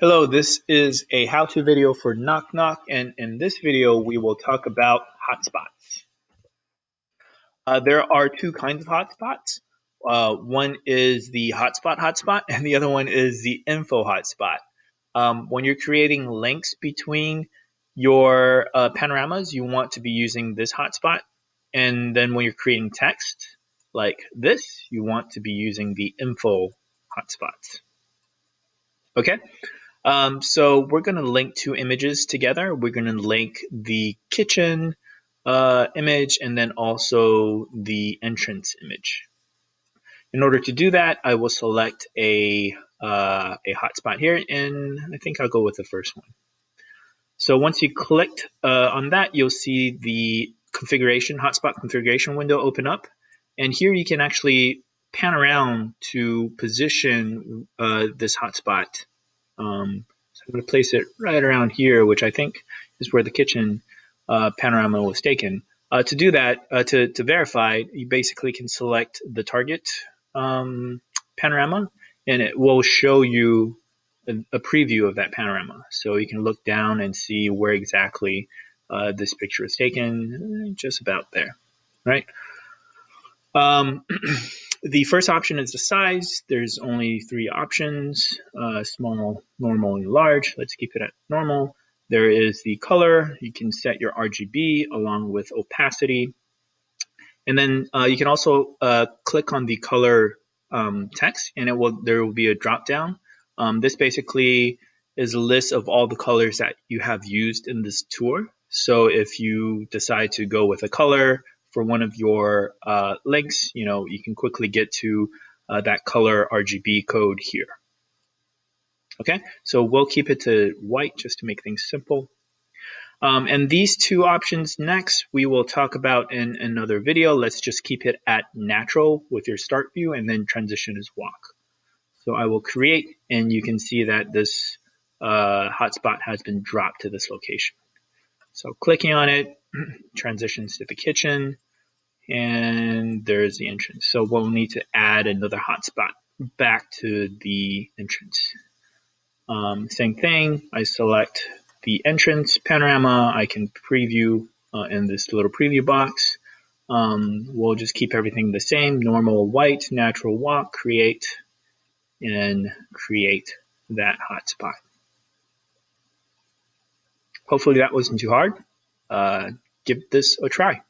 Hello, this is a how-to video for NockNock, and in this video we will talk about hotspots. There are two kinds of hotspots. One is the hotspot, and the other one is the info hotspot. When you're creating links between your panoramas, you want to be using this hotspot. And then when you're creating text like this, you want to be using the info hotspots. Okay? So we're going to link two images together. We're going to link the kitchen image and then also the entrance image. In order to do that, I will select a hotspot here, and I think I'll go with the first one. So once you clicked on that, you'll see the hotspot configuration window open up. And here you can actually pan around to position this hotspot. So I'm going to place it right around here, which I think is where the kitchen panorama was taken. To do that, to verify, you basically can select the target panorama, and it will show you a preview of that panorama. So you can look down and see where exactly this picture is taken, just about there, right? The first option is the size. There's only three options, small, normal, and large. Let's keep it at normal. There is the color. You can set your RGB along with opacity. And then you can also click on the color text, and there will be a drop down. This basically is a list of all the colors that you have used in this tour. So if you decide to go with a color for one of your links, you can quickly get to that color RGB code here. Okay, so we'll keep it to white just to make things simple. And these two options next we will talk about in another video. Let's just keep it at natural with your start view, and then transition is walk. So I will create, and you can see that this hotspot has been dropped to this location. So clicking on it transitions to the kitchen, and there's the entrance. So we'll need to add another hotspot back to the entrance. Same thing, I select the entrance panorama. I can preview in this little preview box. We'll just keep everything the same, normal white, natural walk, create, and create that hotspot. Hopefully that wasn't too hard. Give this a try.